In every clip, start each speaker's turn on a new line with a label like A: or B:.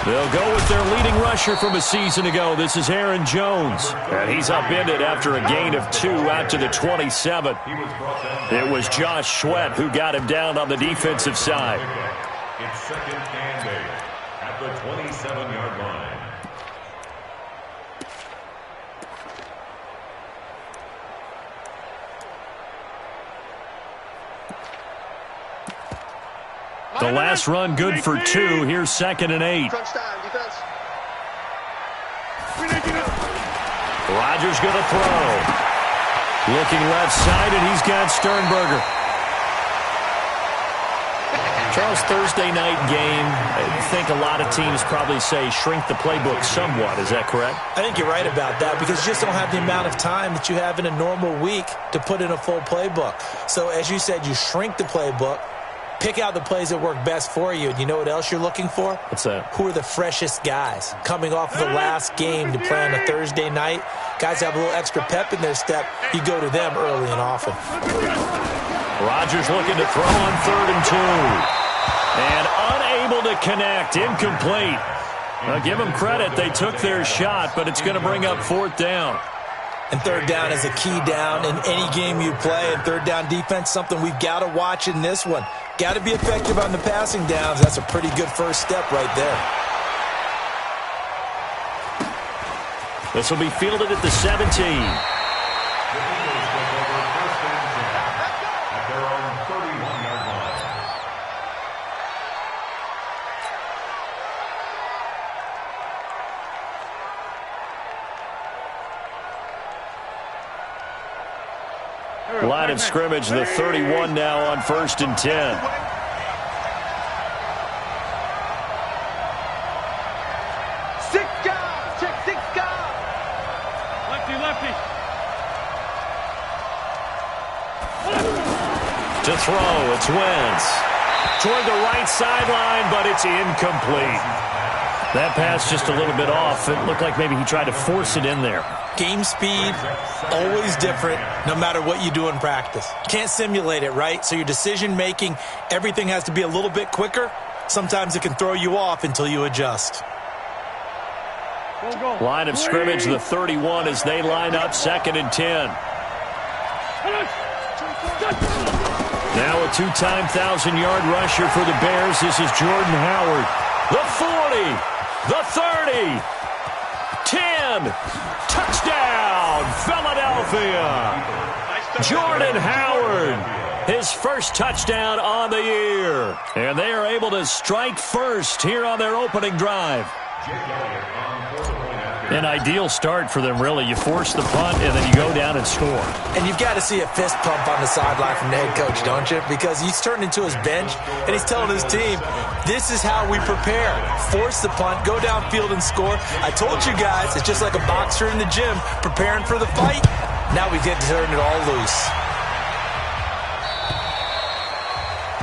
A: They'll go with their leading rusher from a season ago. This is Aaron Jones. And he's upended after a gain of 2 out to the 27. It was Josh Sweat who got him down on the defensive side.
B: It's 2nd and 8 at the 27-yard line.
A: The last run good for 2. Here's 2nd and 8. Rodgers going to throw. Looking left side, and he's got Sternberger. Charles, Thursday night game, I think a lot of teams probably say shrink the playbook somewhat. Is that correct?
C: I think you're right about that because you just don't have the amount of time that you have in a normal week to put in a full playbook. So as you said, you shrink the playbook. Pick out the plays that work best for you. And you know what else you're looking for?
A: What's that?
C: Who are the freshest guys? Coming off of the last game to play on a Thursday night, guys have a little extra pep in their step. You go to them early and often.
A: Rodgers looking to throw on 3rd and 2. And unable to connect. Incomplete. Now, give them credit. They took their shot, but it's going to bring up 4th down.
C: And 3rd down is a key down in any game you play. And 3rd down defense, something we've got to watch in this one. Got to be effective on the passing downs. That's a pretty good first step right there.
A: This will be fielded at the 17. Line of scrimmage, the 31 now on 1st and 10.
D: Six guys, check 6 guys. Lefty.
A: To throw, it's Wentz. Toward the right sideline, but it's incomplete. That pass just a little bit off. It looked like maybe he tried to force it in there.
C: Game speed, always different, no matter what you do in practice. Can't simulate it, right? So your decision-making, everything has to be a little bit quicker. Sometimes it can throw you off until you adjust.
A: Line of scrimmage, the 31 as they line up 2nd and 10. Now a 2-time 1,000-yard rusher for the Bears. This is Jordan Howard. The 40, the 30, 10, touchdown, Philadelphia. Jordan Howard, his first touchdown on the year. And they are able to strike first here on their opening drive. An ideal start for them, really. You force the punt, and then you go down and score.
C: And you've got to see a fist pump on the sideline from the head coach, don't you? Because he's turned into his bench, and he's telling his team, this is how we prepare. Force the punt, go downfield and score. I told you guys, it's just like a boxer in the gym preparing for the fight. Now we get to turn it all loose.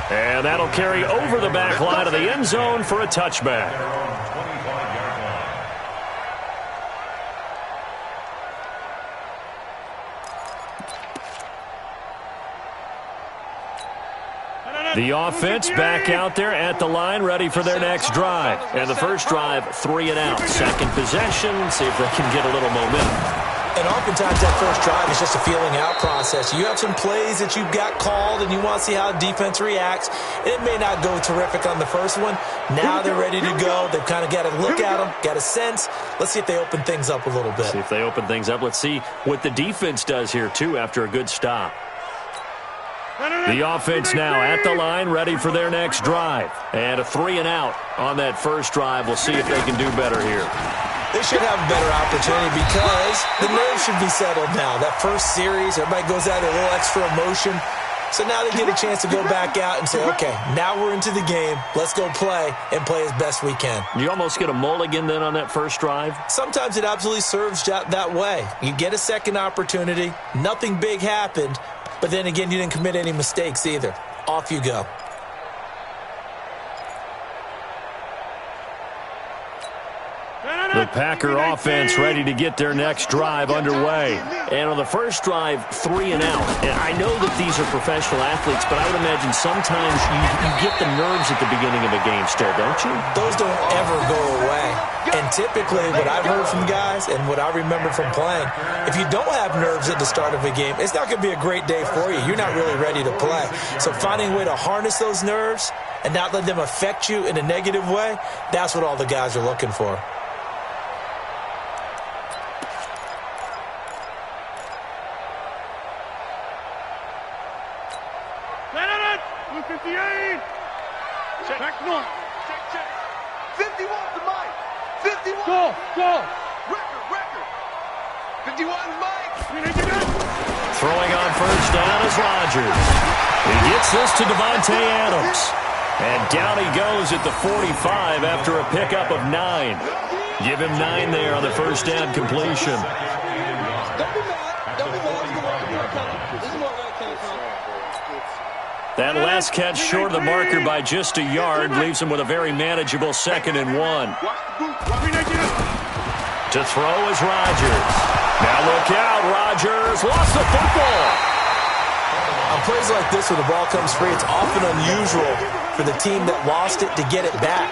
A: And that'll carry over the back line of the end zone for a touchback. The offense back out there at the line, ready for their next drive. And the first drive, 3 and out. Second possession, see if they can get a little momentum.
C: And oftentimes that first drive is just a feeling out process. You have some plays that you've got called, and you want to see how defense reacts. It may not go terrific on the first one. Now they're ready to go. They've kind of got to look at them, got a sense. Let's see if they open things up a little bit.
A: See if they open things up. Let's see what the defense does here, too, after a good stop. The offense now at the line, ready for their next drive. And a 3 and out on that first drive. We'll see if they can do better here.
C: They should have a better opportunity because the nerves should be settled now. That first series, everybody goes out with a little extra emotion. So now they get a chance to go back out and say, okay, now we're into the game. Let's go play and play as best we can.
A: You almost get a mulligan then on that first drive?
C: Sometimes it absolutely serves that way. You get a second opportunity. Nothing big happened. But then again, you didn't commit any mistakes either. Off you go.
A: The Packer offense ready to get their next drive underway. And on the first drive, 3 and out. And I know that these are professional athletes, but I would imagine sometimes you get the nerves at the beginning of a game still, don't you?
C: Those don't ever go away. And typically what I've heard from guys and what I remember from playing, if you don't have nerves at the start of a game, it's not going to be a great day for you. You're not really ready to play. So finding a way to harness those nerves and not let them affect you in a negative way, that's what all the guys are looking for.
D: Back north.
E: Check. 51 to Mike. 51.
D: Go.
E: Record. 51 Mike.
A: Throwing on first down is Rodgers. He gets this to Devontae Adams. And down he goes at the 45 after a pickup of 9. Give him 9 there on the first down completion.
E: Don't be mad. This is where that came from.
A: That last catch short of the marker by just a yard leaves him with a very manageable 2nd and 1. To throw is Rodgers. Now look out, Rodgers lost the football.
C: On plays like this where the ball comes free, it's often unusual for the team that lost it to get it back.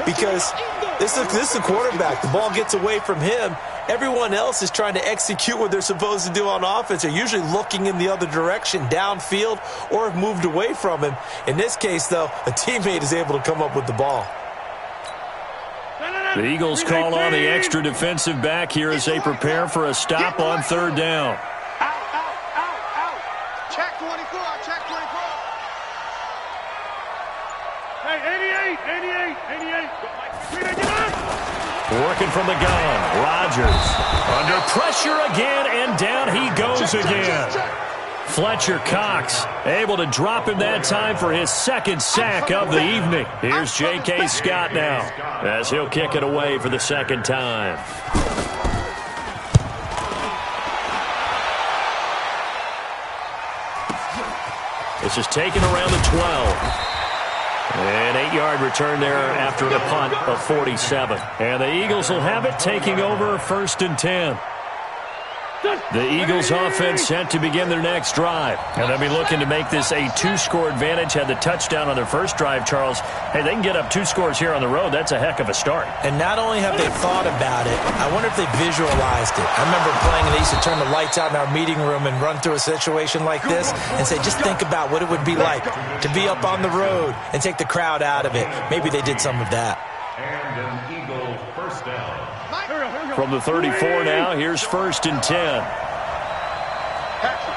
C: Because this is the quarterback. The ball gets away from him. Everyone else is trying to execute what they're supposed to do on offense. They're usually looking in the other direction, downfield, or have moved away from him. In this case, though, a teammate is able to come up with the ball.
A: The Eagles call on the extra defensive back here as they prepare for a stop on 3rd down.
E: Out. Check 24.
D: Hey, 88.
A: Working from the gun, Rodgers under pressure again, and down he goes again. Fletcher Cox able to drop him that time for his 2nd sack of the evening. Here's J.K. Scott now as he'll kick it away for the 2nd time. This is taken around the 12. An 8-yard return there after a punt of 47. And the Eagles will have it, taking over 1st and 10. The Eagles offense set to begin their next drive. And they'll be looking to make this a 2-score advantage. Had the touchdown on their first drive, Charles. Hey, they can get up 2 scores here on the road. That's a heck of a start.
C: And not only have they thought about it, I wonder if they visualized it. I remember playing and they used to turn the lights out in our meeting room and run through a situation like this and say, just think about what it would be like to be up on the road and take the crowd out of it. Maybe they did some of that.
B: And an Eagle first down.
A: From the 34 now, here's 1st and 10.
E: Hatchet.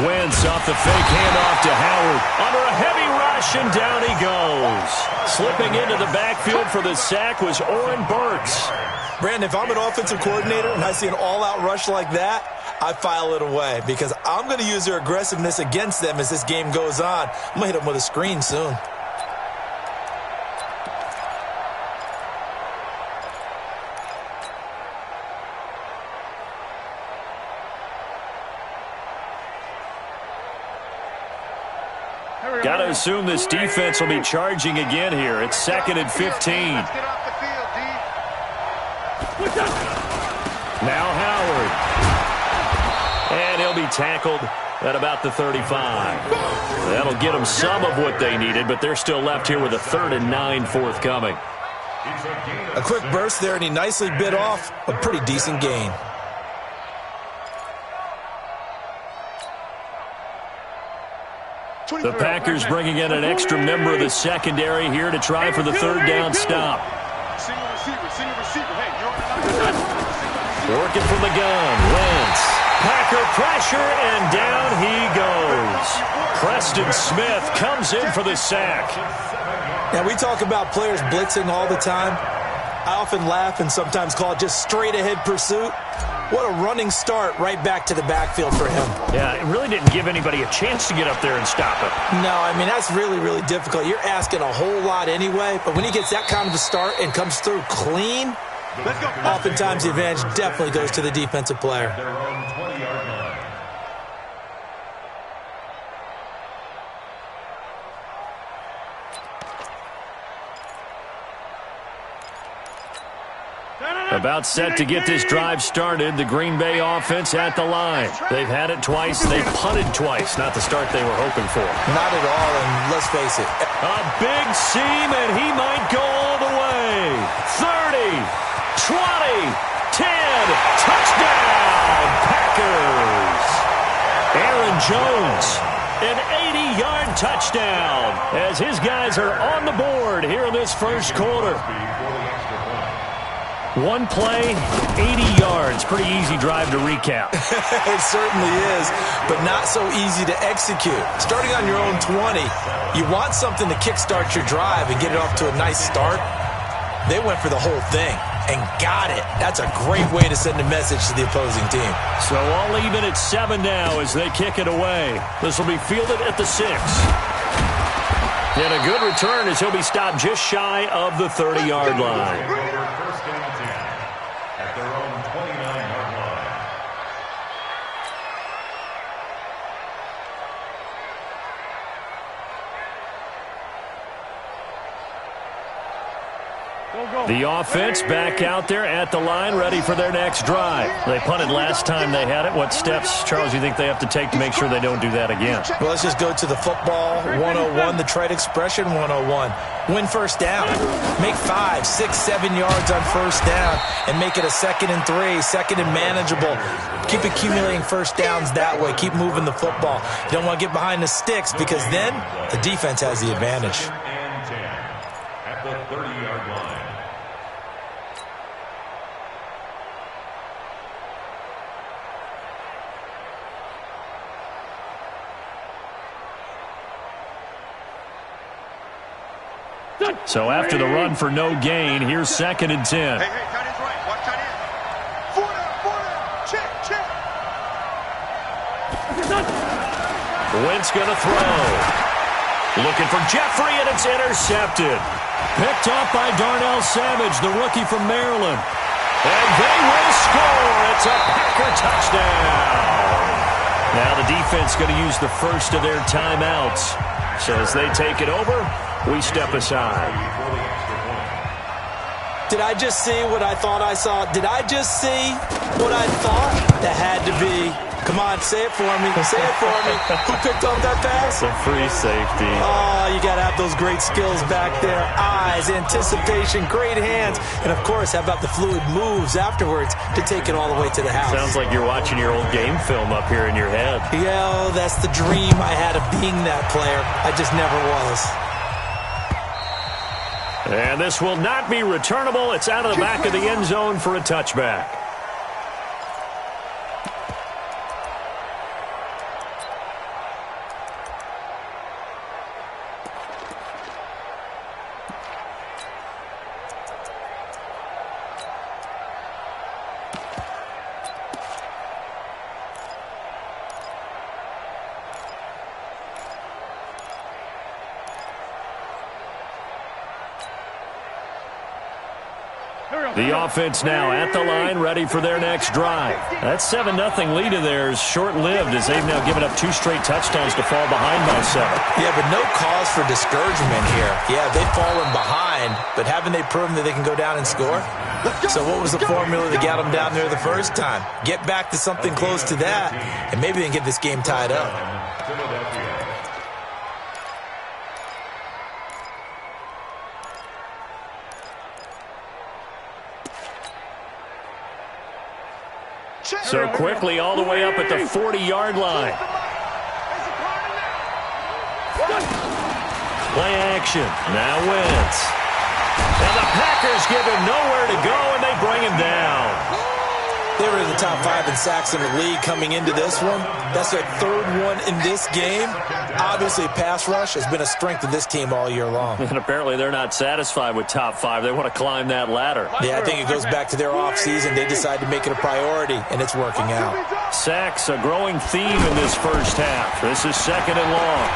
A: Wentz off the fake handoff to Howard. Under a heavy rush, and down he goes. Slipping into the backfield for the sack was Oren Burks.
C: Brandon, if I'm an offensive coordinator and I see an all-out rush like that, I file it away because I'm going to use their aggressiveness against them as this game goes on. I'm going to hit them with a screen soon.
A: Got to assume this defense will be charging again here. It's 2nd and 15.
E: Let's get off the field, D.
A: Now Howard. And he'll be tackled at about the 35. That'll get them some of what they needed, but they're still left here with a 3rd and 9 forthcoming.
C: A quick burst there, and he nicely bit off a pretty decent gain.
A: The Packers bringing in an extra member of the secondary here to try for the 3rd down stop.
E: Single receiver. Hey, you're
A: Working from the gun, Wentz. Packer pressure, and down he goes. Preston Smith comes in for the sack.
C: Now, we talk about players blitzing all the time. I often laugh and sometimes call it just straight-ahead pursuit. What a running start right back to the backfield for him.
A: Yeah, it really didn't give anybody a chance to get up there and stop him.
C: No, I mean, that's really, really difficult. You're asking a whole lot anyway, but when he gets that kind of a start and comes through clean, oftentimes the advantage definitely goes to the defensive player.
B: Their own 20-yard line.
A: About set to get this drive started. The Green Bay offense at the line. They've had it twice. They've punted twice. Not the start they were hoping for.
C: Not at all, and let's face it.
A: A big seam, and he might go all the way. 30, 20, 10, touchdown, Packers. Aaron Jones, an 80-yard touchdown as his guys are on the board here in this first quarter. One play, 80 yards. Pretty easy drive to recap.
C: It certainly is, but not so easy to execute. Starting on your own 20, you want something to kickstart your drive and get it off to a nice start. They went for the whole thing and got it. That's a great way to send a message to the opposing team.
A: So all even at 7 now as they kick it away. This will be fielded at the 6. And a good return as he'll be stopped just shy of the 30-yard line.
B: At their own 29-yard line.
A: The offense back out there at the line, ready for their next drive. They punted last time they had it. What steps, Charles, do you think they have to take to make sure they don't do that again?
C: Well, let's just go to the football 101, the trade expression 101. Win first down. Make 5, 6, 7 yards on first down and make it a 2nd and 3, second and manageable. Keep accumulating first downs that way. Keep moving the football. You don't want to get behind the sticks because then the defense has the advantage.
B: And 10 at the 30-yard line.
A: So after the run for no gain, here's 2nd and 10.
D: Hey, tight end's right. Watch tight end. 4 down. Check.
A: Wentz going to throw. Looking for Jeffrey, and it's intercepted. Picked up by Darnell Savage, the rookie from Maryland. And they will score. It's a Packer touchdown. Now the defense going to use the first of their timeouts. So as they take it over, we step aside.
C: Did I just see what I thought I saw? Did I just see what I thought? That had to be. Come on, say it for me. Say it for me. Who picked up that pass?
A: It's a free safety.
C: Oh, you got to have those great skills back there. Eyes, anticipation, great hands. And, of course, how about the fluid moves afterwards to take it all the way to the house?
A: Sounds like you're watching your old game film up here in your head.
C: Yeah, that's the dream I had of being that player. I just never was.
A: And this will not be returnable. It's out of the back of the end zone for a touchback. The offense now at the line, ready for their next drive. That 7-0 lead of theirs short-lived as they've now given up 2 straight touchdowns to fall behind by 7.
C: Yeah, but no cause for discouragement here. Yeah, they've fallen behind, but haven't they proven that they can go down and score? So what was the formula that got them down there the first time? Get back to something close to that, and maybe they can get this game tied up.
A: So quickly all the way up at the 40-yard line. Play action. Now Wentz. And the Packers give him nowhere to go, and they bring him down.
C: They were in the top 5 in sacks in the league coming into this one. That's their 3rd one in this game. Obviously, pass rush has been a strength of this team all year long.
A: And apparently they're not satisfied with top 5. They want to climb that ladder.
C: Yeah, I think it goes back to their offseason. They decided to make it a priority, and it's working out.
A: Sacks, a growing theme in this first half. This is 2nd and long.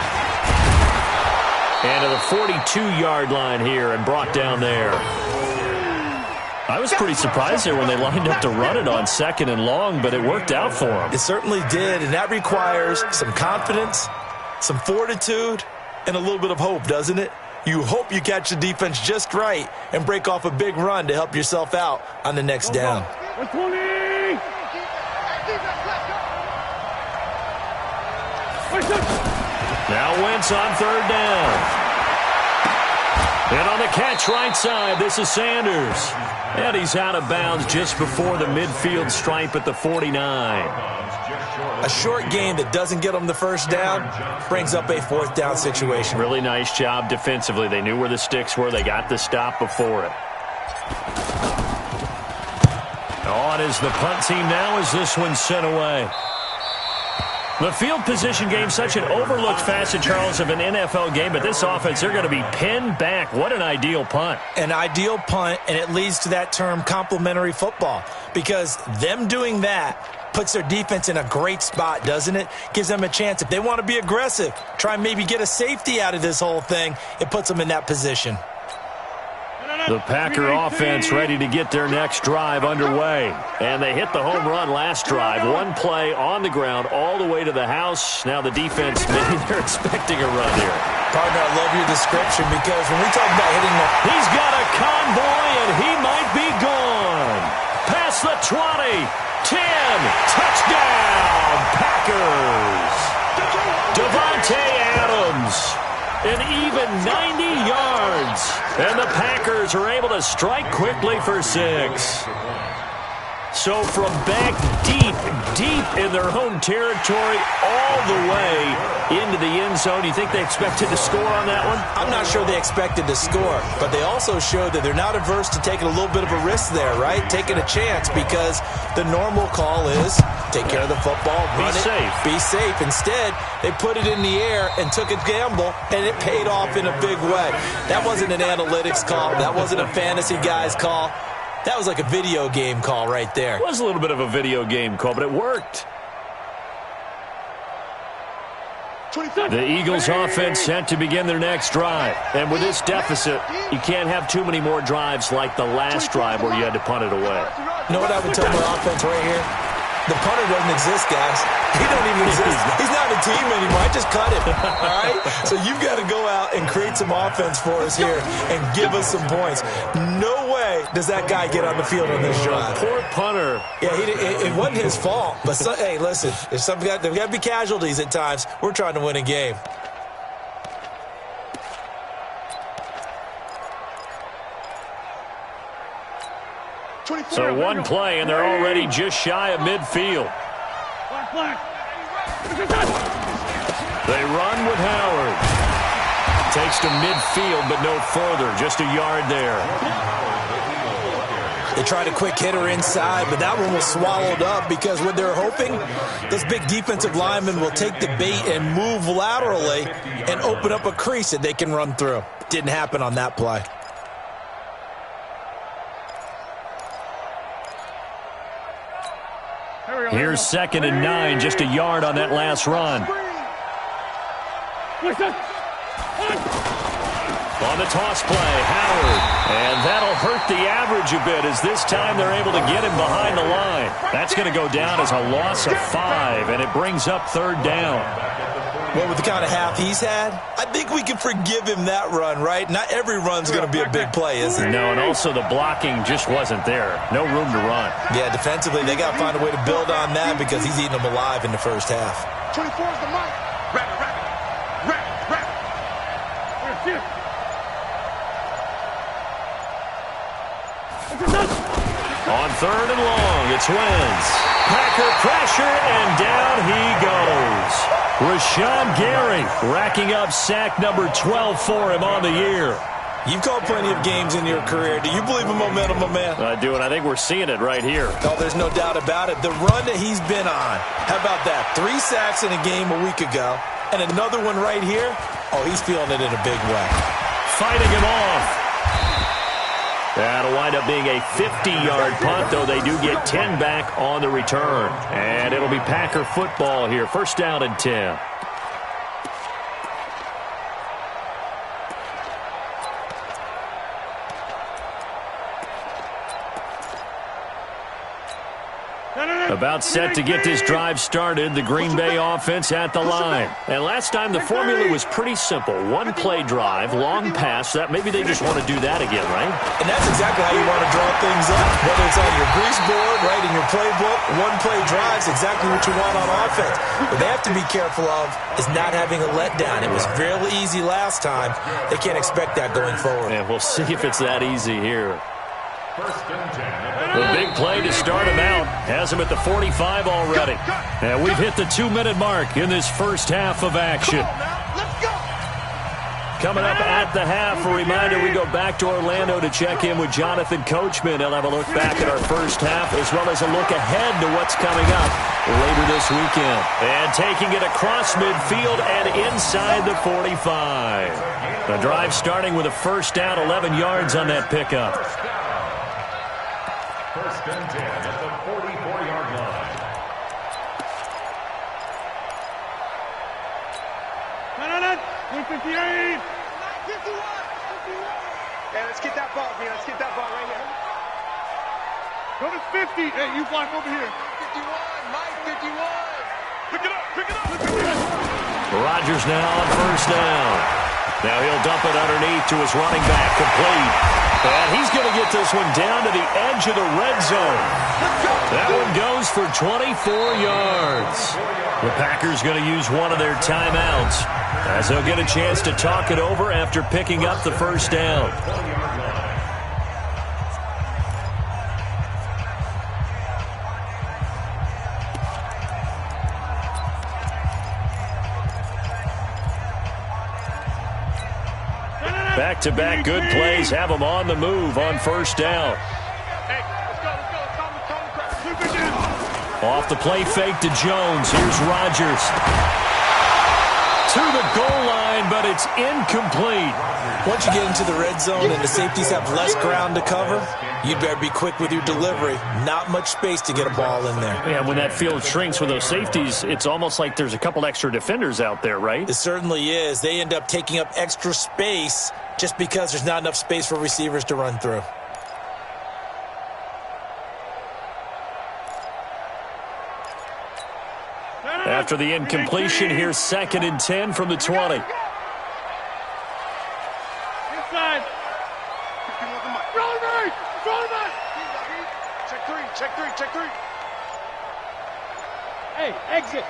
A: And to the 42-yard line here and brought down there. I was pretty surprised there when they lined up to run it on 2nd and long, but it worked out for them.
C: It certainly did, and that requires some confidence, some fortitude, and a little bit of hope, doesn't it? You hope you catch the defense just right and break off a big run to help yourself out on the next down.
A: Now Wentz on third down. And on the catch right side, this is Sanders. And he's out of bounds just before the midfield stripe at the 49.
C: A short game that doesn't get them the first down brings up a fourth down situation.
A: Really nice job defensively. They knew where the sticks were. They got the stop before it. On is the punt team now as this one's sent away. The field position game, such an overlooked facet, Charles, of an NFL game, but this offense, they're going to be pinned back. What an ideal punt.
C: An ideal punt, and it leads to that term complementary football, because them doing that puts their defense in a great spot, doesn't it? Gives them a chance. If they want to be aggressive, try and maybe get a safety out of this whole thing, it puts them in that position.
A: The Packer offense ready to get their next drive underway. And they hit the home run last drive. One play on the ground all the way to the house. Now the defense, maybe they're expecting a run here.
C: Partner, I love your description, because when we talk about hitting the...
A: He's got a convoy, and he might be gone. Past the 20, 10, touchdown, Packers. Devontae Adams. An even 90 yards. And the Packers are able to strike quickly for 6. So from back deep in their own territory, all the way into the end zone, you think they expected to score on that one?
C: I'm not sure they expected to score, but they also showed that they're not averse to taking a little bit of a risk there, right? Taking a chance, because the normal call is take care of the football, run it, be safe. Instead, they put it in the air and took a gamble, and it paid off in a big way. That wasn't an analytics call. That wasn't a fantasy guy's call. That was like a video game call right there.
A: It was a little bit of a video game call, but it worked. The Eagles offense set to begin their next drive. And with this deficit, you can't have too many more drives like the last drive where you had to punt it away.
C: You know what I would tell my offense right here? The punter doesn't exist, guys. He don't even exist. He's not a team anymore. I just cut him, all right? So you've got to go out and create some offense for us here and give us some points. No way does that guy get on the field on this drive.
A: Poor punter.
C: Yeah, it wasn't his fault. But, hey, listen, there's got to be casualties at times. We're trying to win a game.
A: So one play, and they're already just shy of midfield. They run with Howard. Takes to midfield, but no further. Just a yard there.
C: They tried a quick hitter inside, but that one was swallowed up, because what they're hoping, those big defensive linemen will take the bait and move laterally and open up a crease that they can run through. Didn't happen on that play.
A: Here's 2nd and 9, just a yard on that last run. On the toss play, Howard. And that'll hurt the average a bit, as this time they're able to get him behind the line. That's going to go down as a loss of 5, and it brings up 3rd down.
C: Well, with the kind of half he's had, I think we can forgive him that run, right? Not every run's going to be a big play, is it?
A: No, and also the blocking just wasn't there. No room to run.
C: Yeah, defensively, they got to find a way to build on that, because he's eating them alive in the first half.
D: 24 is the mark. Wrap.
A: On 3rd and long, it's Wentz. Packer pressure, and down he goes. Rashawn Gary racking up sack number 12 for him on the year.
C: You've called plenty of games in your career. Do you believe in momentum, my man?
A: I do, and I think we're seeing it right here.
C: Oh, there's no doubt about it. The run that he's been on, how about that? 3 sacks in a game a week ago, and another one right here. Oh, he's feeling it in a big way.
A: Fighting him off. That'll wind up being a 50-yard punt, though they do get 10 back on the return. And it'll be Packer football here. 1st down and 10. About set to get this drive started, the Green Bay offense at the line. And last time, the formula was pretty simple. One-play drive, long pass. That maybe they just want to do that again, right?
C: And that's exactly how you want to draw things up. Whether it's on your grease board, right, in your playbook, one-play drive's exactly what you want on offense. What they have to be careful of is not having a letdown. It was real easy last time. They can't expect that going forward.
A: And we'll see if it's that easy here. The big play to start him out has him at the 45 already. And we've hit the 2-minute mark in this first half of action. Coming up at the half, a reminder, we go back to Orlando to check in with Jonathan Coachman. He'll have a look back at our first half as well as a look ahead to what's coming up later this weekend. And taking it across midfield and inside the 45. The drive starting with a first down, 11 yards on that pickup.
B: First and 10 at the 44-yard line.
D: Hey, let's get that ball, man. Let's get that ball right here.
F: Go to 50. Hey, you block over here.
E: 51, Mike, 51.
F: Pick it up, pick it up. Pick it up.
A: Rodgers now on first down. Now he'll dump it underneath to his running back, complete. And he's going to get this one down to the edge of the red zone. That one goes for 24 yards. The Packers going to use one of their timeouts as they'll get a chance to talk it over after picking up the first down. Back-to-back good plays have them on the move on first down.
F: Hey, let's go.
A: Off the play fake to Jones. Here's Rodgers. To the goal line, but it's incomplete.
C: Once you get into the red zone and the safeties have less ground to cover, you'd better be quick with your delivery. Not much space to get a ball in there.
A: Yeah, when that field shrinks with those safeties, it's almost like there's a couple extra defenders out there, right?
C: It certainly is. They end up taking up extra space just because there's not enough space for receivers to run through.
A: After the incompletion, here's 2nd and 10 from the 20.
F: Inside.
D: Check three.
F: Hey, exit.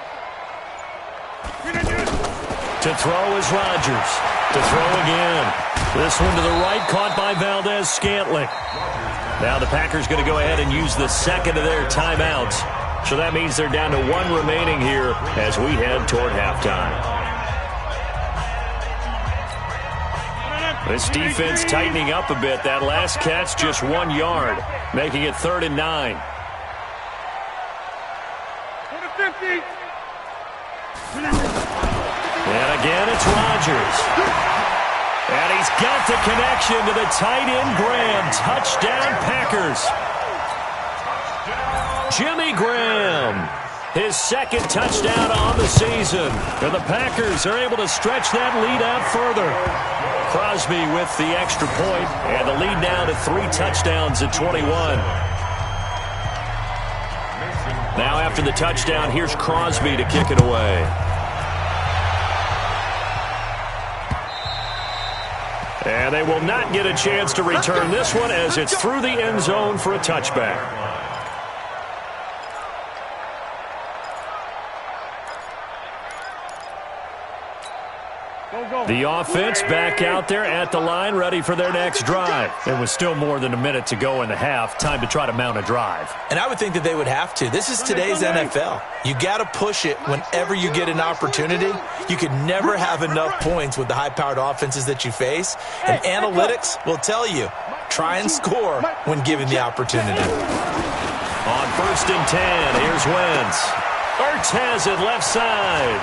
A: To throw is Rodgers. To throw again. This one to the right, caught by Valdez-Scantling. Now the Packers going to go ahead and use the second of their timeouts. So that means they're down to one remaining here as we head toward halftime. This defense tightening up a bit. That last catch just 1 yard, making it 3rd and 9.
F: Go to 50.
A: And again, it's Rodgers. And he's got the connection to the tight end, Graham. Touchdown, Packers. Jimmy Graham, his 2nd touchdown on the season. And the Packers are able to stretch that lead out further. Crosby with the extra point, and the lead now to 3 touchdowns at 21. Now after the touchdown, here's Crosby to kick it away. And they will not get a chance to return this one as it's through the end zone for a touchback. The offense back out there at the line, ready for their next drive. There was still more than a minute to go in the half. Time to try to mount a drive.
C: And I would think that they would have to. This is today's NFL. You got to push it whenever you get an opportunity. You could never have enough points with the high-powered offenses that you face. And analytics will tell you, try and score when given the opportunity.
A: On 1st and 10, here's Wentz. Ertz has it left side.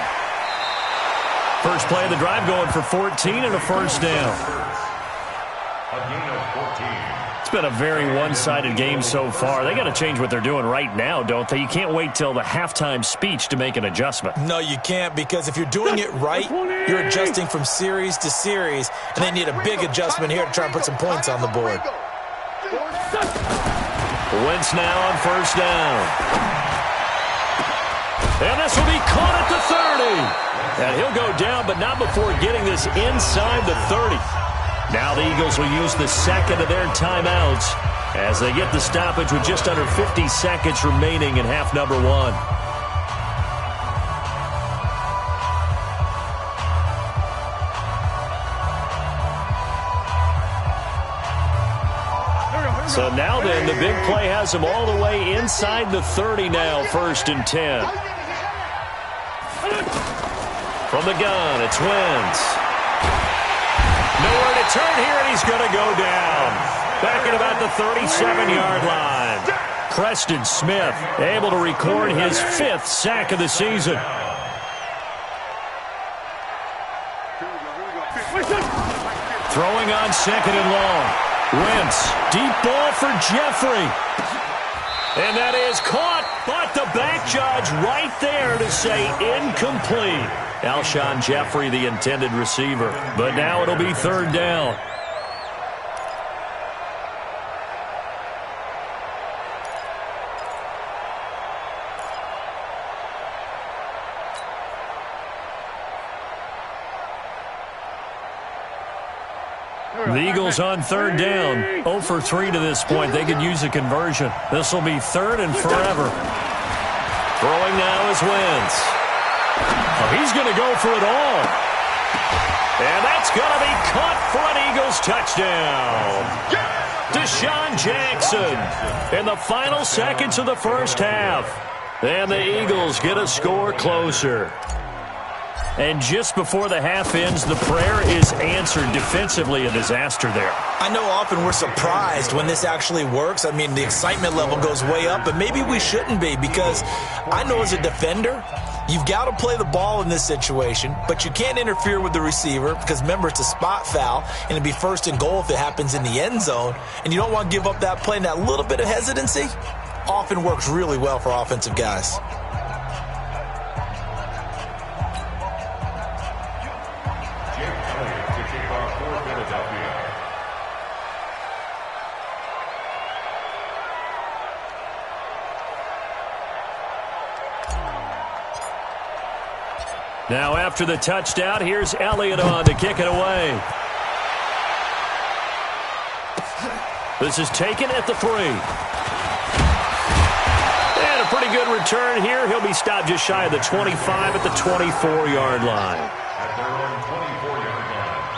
A: First play of the drive going for 14 and a first down.
B: A gain of 14.
A: It's been a very one-sided game so far. They got to change what they're doing right now, don't they? You can't wait till the halftime speech to make an adjustment.
C: No, you can't, because if you're doing it right, you're adjusting from series to series, and they need a big adjustment here to try and put some points on the board.
A: Wentz now on first down. And this will be caught at the 30. And he'll go down, but not before getting this inside the 30. Now the Eagles will use the second of their timeouts as they get the stoppage with just under 50 seconds remaining in half number 1. So now then, the big play has them all the way inside the 30 now, 1st and 10. From the gun, it's Wentz. Nowhere to turn here, and he's going to go down. Back at about the 37-yard line. Preston Smith able to record his 5th sack of the season. Throwing on 2nd and long. Wentz, deep ball for Jeffrey. And that is caught, but the back judge right there to say incomplete. Alshon Jeffrey, the intended receiver. But now it'll be 3rd down. The Eagles on 3rd down. 0 for 3 to this point. They could use a conversion. This will be 3rd and forever. Throwing now is Wentz. Oh, he's going to go for it all. And that's going to be caught for an Eagles touchdown. Deshaun Jackson in the final seconds of the first half. And the Eagles get a score closer. And just before the half ends, the prayer is answered. Defensively, a disaster there.
C: I know often we're surprised when this actually works. I mean, the excitement level goes way up, but maybe we shouldn't be, because I know as a defender, you've got to play the ball in this situation, but you can't interfere with the receiver because, remember, it's a spot foul, and it'd be 1st and goal if it happens in the end zone, and you don't want to give up that play. And that little bit of hesitancy often works really well for offensive guys.
A: Now after the touchdown, here's Elliott on to kick it away. This is taken at the 3. And a pretty good return here. He'll be stopped just shy of the 25 at the 24-yard line.
B: At their own 24-yard line.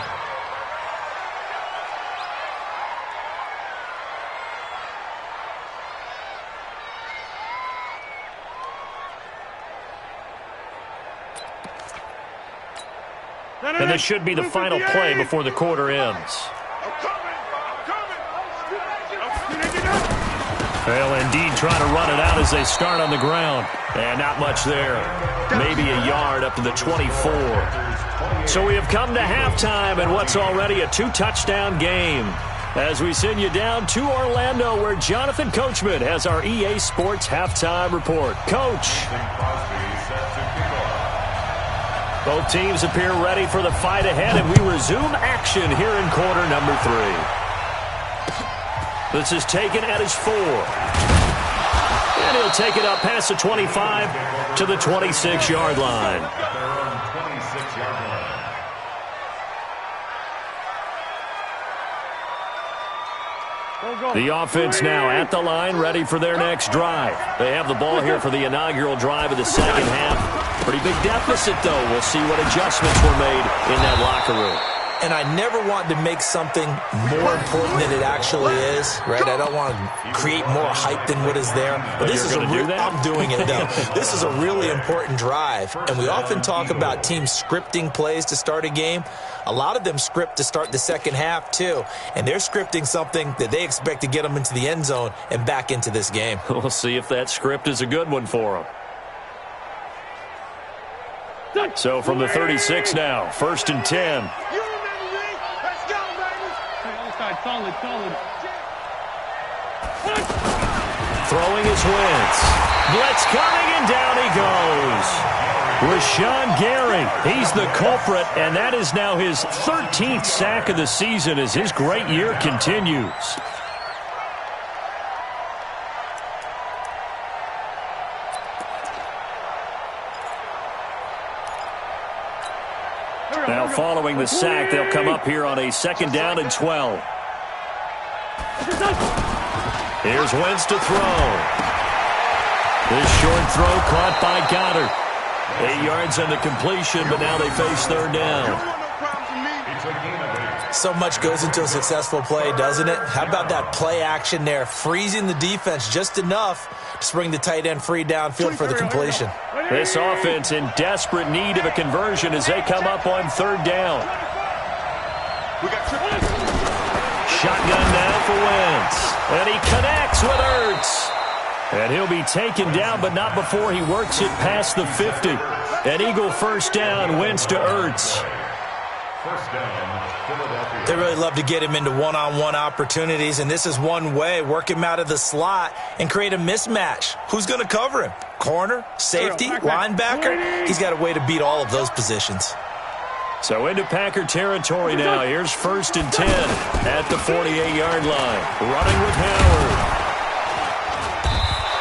A: And this should be the final play before the quarter ends. Well, indeed, trying to run it out as they start on the ground. And not much there. Maybe a yard up to the 24. So we have come to halftime in what's already a 2-touchdown game. As we send you down to Orlando, where Jonathan Coachman has our EA Sports halftime report. Coach. Both teams appear ready for the fight ahead, and we resume action here in quarter number 3. This is taken at his 4. And he'll take it up past the 25 to the 26-yard line. The offense now at the line, ready for their next drive. They have the ball here for the inaugural drive of the second half. Pretty big deficit, though. We'll see what adjustments were made in that locker room.
C: And I never want to make something more important than it actually is, right? I don't want to create more hype than what is there. But this is I'm doing it, though. This is a really important drive. And we often talk about teams scripting plays to start a game. A lot of them script to start the second half, too. And they're scripting something that they expect to get them into the end zone and back into this game.
A: We'll see if that script is a good one for them. So from the 36 now, 1st and 10.
F: Solid.
A: Throwing his Wentz. Blitz coming, and down he goes. Rashawn Gary, he's the culprit, and that is now his 13th sack of the season as his great year continues. following the sack, they'll come up here on a 2nd down and 12. Here's Wentz to throw. This short throw caught by Goddard. 8 yards on the completion, but now they face 3rd down.
C: So much goes into a successful play, doesn't it? How about that play action there, freezing the defense just enough to bring the tight end free downfield for the completion.
A: This offense in desperate need of a conversion as they come up on 3rd down. Shotgun now for Wentz. And he connects with Ertz. And he'll be taken down, but not before he works it past the 50. An Eagle 1st down, Wentz to Ertz.
C: They really love to get him into one-on-one opportunities, and this is one way. Work him out of the slot and create a mismatch. Who's going to cover him? Corner, safety, linebacker? He's got a way to beat all of those positions.
A: So into Packer territory now. Here's 1st and 10 at the 48-yard line. Running with Howard.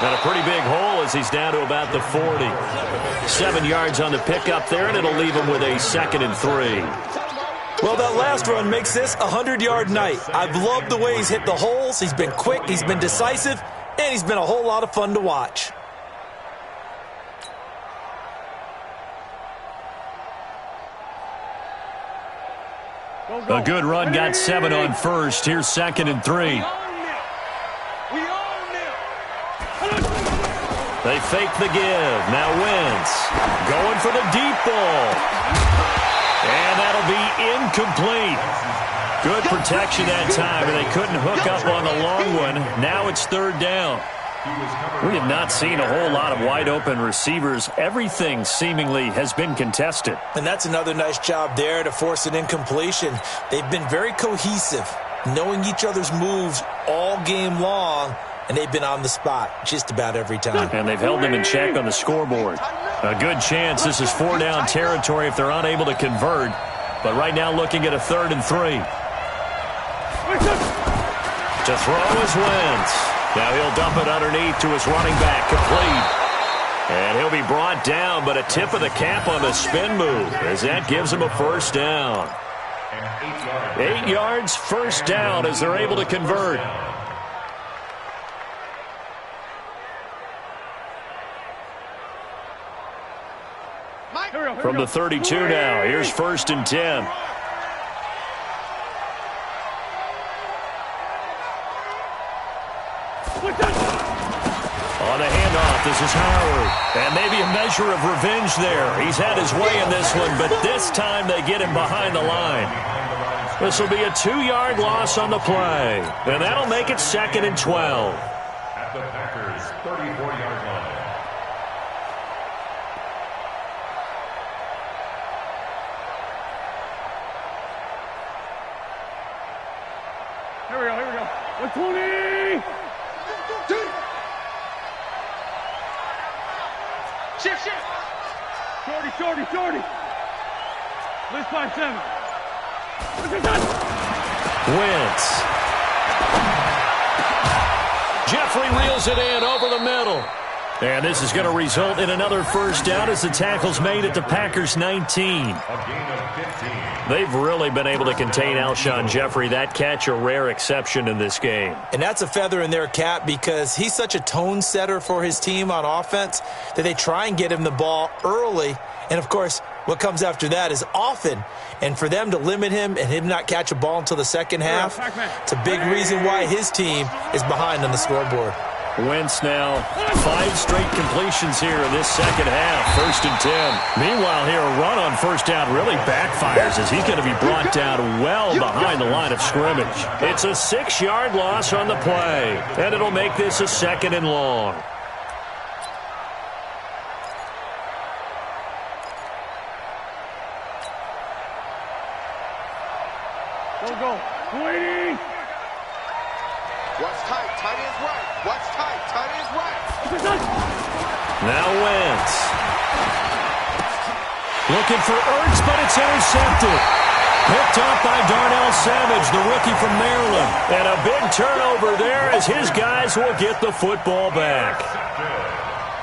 A: And a pretty big hole as he's down to about the 40. 7 yards on the pickup there, and it'll leave him with a 2nd and 3.
C: Well, that last run makes this a 100-yard night. I've loved the way he's hit the holes. He's been quick, he's been decisive, and he's been a whole lot of fun to watch.
A: A good run, got 7 on 1st. Here's 2nd and 3. They fake the give. Now Wentz going for the deep ball. And that'll be incomplete. Good protection that time, and they couldn't hook up on the long one. Now it's 3rd down. We have not seen a whole lot of wide-open receivers. Everything seemingly has been contested.
C: And that's another nice job there to force an incompletion. They've been very cohesive, knowing each other's moves all game long, and they've been on the spot just about every time.
A: And they've held them in check on the scoreboard. A good chance this is 4-down territory if they're unable to convert. But right now looking at a 3rd and 3. To throw is Wentz. Now he'll dump it underneath to his running back, complete. And he'll be brought down, but a tip of the cap on the spin move as that gives him a 1st down. 8 yards, 1st down as they're able to convert. From the 32 now, here's 1st and 10. On the handoff, this is Howard. And maybe a measure of revenge there. He's had his way in this one, but this time they get him behind the line. This will be a 2-yard loss on the play. And that'll make it 2nd and 12.
B: At the Packers' 34-yard line.
F: Here we go, here we go. 120!
D: Shift, shift.
F: Shorty. Let's 5-7.
A: Wentz. Jeffrey reels it in over the middle. And this is going to result in another 1st down as the tackle's made at the Packers' 19.
B: A gain of 15.
A: They've really been able to contain Alshon Jeffrey. That catch a rare exception in this game.
C: And that's a feather in their cap because he's such a tone setter for his team on offense that they try and get him the ball early. And, of course, what comes after that is often. And for them to limit him and him not catch a ball until the second half, it's a big reason why his team is behind on the scoreboard.
A: Wentz now 5 straight completions here in this second half. 1st and 10. Meanwhile here, a run on 1st down really backfires as he's going to be brought down well behind the line of scrimmage. It's a 6-yard loss on the play, and it'll make this a 2nd and long.
F: Go. 20!
D: What's tight? Tight is right. What's tight? Tight is right.
A: Now Wentz. Looking for Ertz, but it's intercepted. Picked up by Darnell Savage, the rookie from Maryland. And a big turnover there as his guys will get the football back.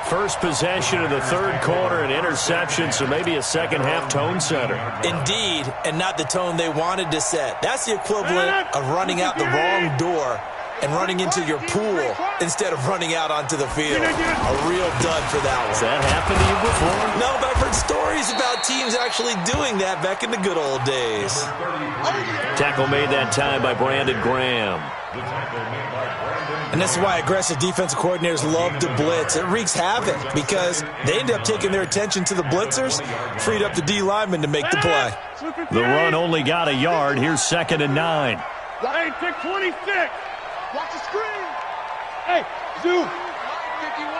A: first possession of the third quarter, an interception, so maybe a second-half tone setter.
C: Indeed, and not the tone they wanted to set. That's the equivalent of running out the wrong door and running into your pool instead of running out onto the field. A real dud for that one.
A: Has that happened to you before?
C: No, but I've heard stories about teams actually doing that back in the good old days.
A: Tackle made that time by Brandon Graham.
C: And this is why aggressive defensive coordinators love to blitz. It wreaks havoc because they end up taking their attention to the blitzers, freed up the D lineman to make the play.
A: The run only got a yard. Here's 2nd and 9.
F: Hey, pick 26.
D: Watch the screen.
F: Hey, zoom.
D: 51.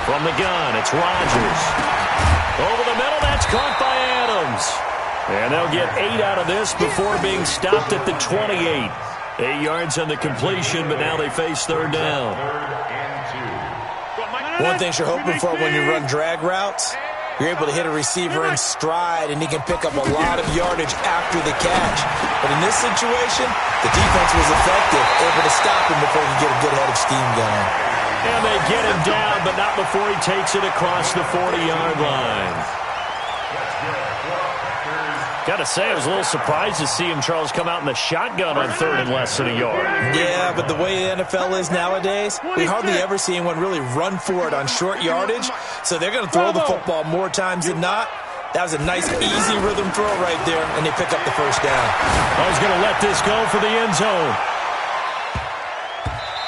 A: From the gun, it's Rodgers. Over the middle, that's caught by Adams. And they'll get 8 out of this before being stopped at the 28. 8 yards on the completion, but now they face 3rd down.
C: One thing you're hoping for when you run drag routes, you're able to hit a receiver in stride, and he can pick up a lot of yardage after the catch. But in this situation, the defense was effective, able to stop him before he could get a good head of steam going.
A: And they get him down, but not before he takes it across the 40-yard line. Got to say, I was a little surprised to see him, Charles, come out in the shotgun on 3rd and less than a yard.
C: Yeah, but the way the NFL is nowadays, we hardly ever see anyone really run for it on short yardage, so they're going to throw the football more times than not. That was a nice, easy rhythm throw right there, and they pick up the 1st down.
A: I was going to let this go for the end zone.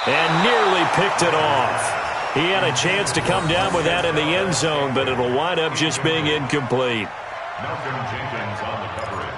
A: And nearly picked it off. He had a chance to come down with that in the end zone, but it'll wind up just being incomplete.
B: Malcolm Jenkins on the coverage.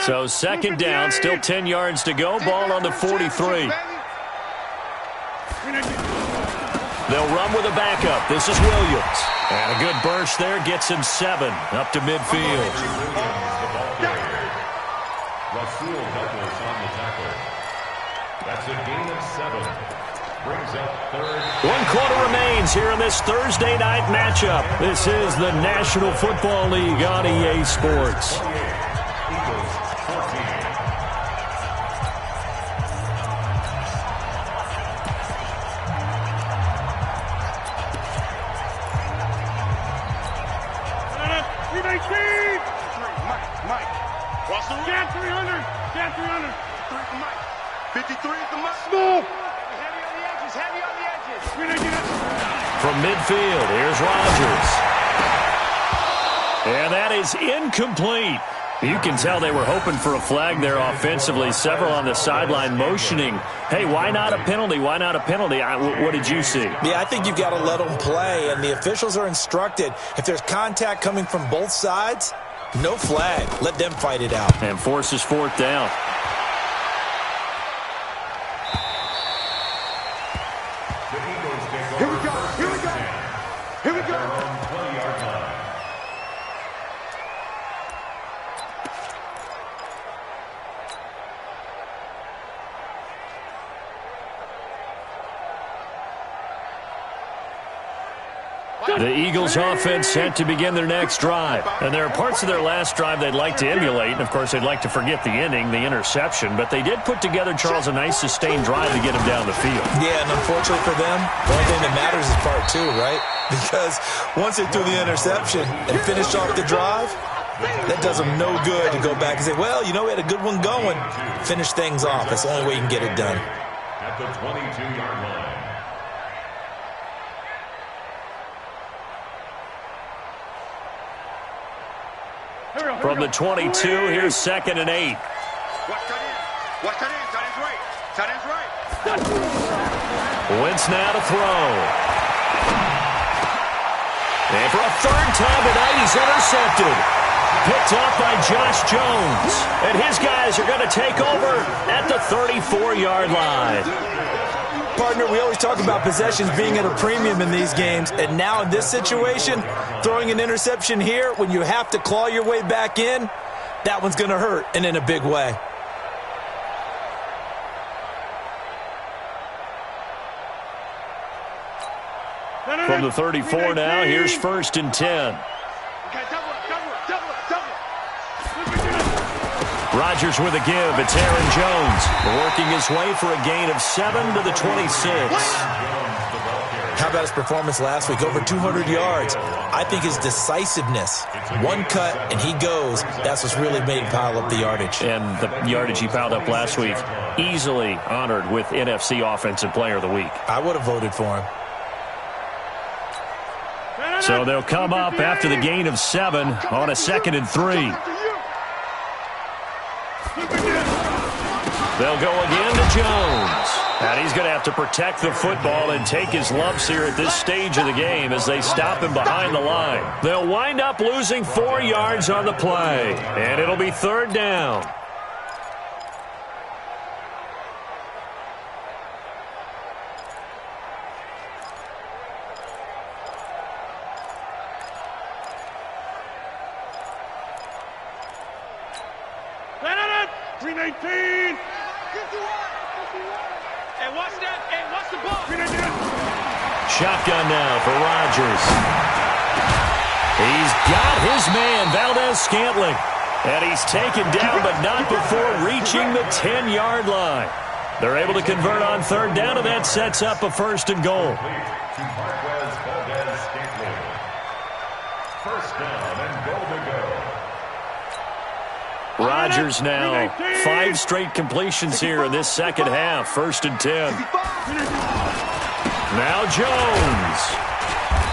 A: So 2nd down, still 10 yards to go. Ball on the 43. They'll run with a backup. This is Williams. And a good burst there gets him 7 up to midfield.
B: Rasul Douglas on the tackle. That's a gain of 7. Brings up 3rd.
A: 1 quarter remains here in this Thursday night matchup. This is the National Football League on EA Sports.
B: Eagles 14.
D: Mike. Russell.
F: Cat 300. Cat 300.
D: 53 is the mark.
F: Small.
D: Heavy on the edges. Heavy on the edges.
A: From midfield, here's Rodgers. And that is incomplete. You can tell they were hoping for a flag there offensively. Several on the sideline motioning, hey, why not a penalty? Why not a penalty? What did you see?
C: Yeah, I think you've got to let them play, and the officials are instructed. If there's contact coming from both sides, no flag. Let them fight it out.
A: And forces 4th down.
D: Here we go. Here we go. Here we go.
B: 20-yard line.
A: The Eagles offense set to begin their next drive. And there are parts of their last drive they'd like to emulate. And, of course, they'd like to forget the ending, the interception. But they did put together, Charles, a nice sustained drive to get him down the field.
C: Yeah, and unfortunately for them, the only thing that matters is part 2, right? Because once they threw the interception and finished off the drive, that does them no good to go back and say, well, you know, we had a good one going. Finish things off. That's the only way you can get it done.
B: At the 22-yard line.
A: From the 22, here's 2nd and 8.
D: Watch tight end. Watch tight end. Tight end's right. Tight end's right.
A: Wentz now to throw. And for a 3rd time tonight, he's intercepted. Picked off by Josh Jones. And his guys are going to take over at the 34-yard line.
C: Partner, we always talk about possessions being at a premium in these games, and now in this situation, throwing an interception here when you have to claw your way back in, that one's going to hurt, and in a big way.
A: from the 34 now. Here's 1st and 10.
D: Okay, double it.
A: Rodgers with a give. It's Aaron Jones working his way for a gain of 7 to the 26.
C: How about his performance last week? Over 200 yards. I think his decisiveness, one cut and he goes, that's what's really made him pile up the yardage.
A: And the yardage he piled up last week, easily honored with NFC Offensive Player of the Week.
C: I would have voted for him.
A: So they'll come up after the gain of 7 on a 2nd and 3. They'll go again to Jones. And he's going to have to protect the football and take his lumps here at this stage of the game as they stop him behind the line. They'll wind up losing 4 yards on the play. And it'll be 3rd down. Shotgun now for Rodgers. He's got his man, Valdez-Scantling. And he's taken down, but not before reaching the 10-yard line. They're able to convert on 3rd down, and that sets up a 1st and goal. Rodgers now 5 straight completions here in this second half. 1st and 10. Now Jones.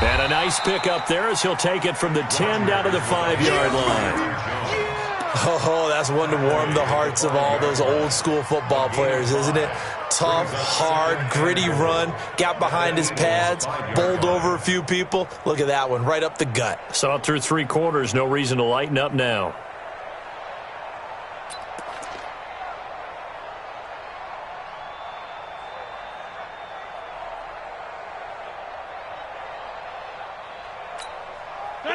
A: And a nice pickup there as he'll take it from the 10 down to the 5-yard line.
C: Oh, that's one to warm the hearts of all those old school football players, isn't it? Tough, hard, gritty run. Got behind his pads, bowled over a few people. Look at that one, right up the gut.
A: Saw it through 3 quarters. No reason to lighten up now.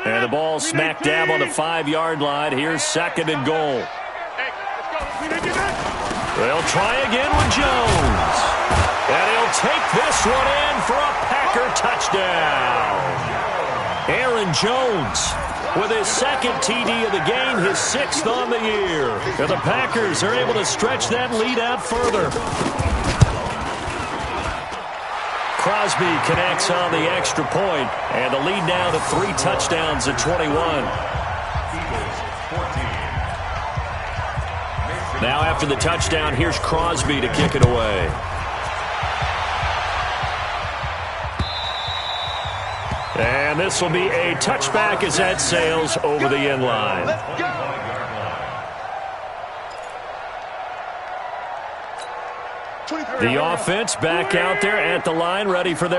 A: And the ball smack dab on the 5-yard line. Here's 2nd and goal. They'll try again with Jones. And he'll take this one in for a Packer touchdown. Aaron Jones with his 2nd TD of the game, his 6th on the year. And the Packers are able to stretch that lead out further. Crosby connects on the extra point, and the lead now to 3 touchdowns at 21. Now after the touchdown, here's Crosby to kick it away. And this will be a touchback as that sails over the end line. The offense back out there at the line, ready for their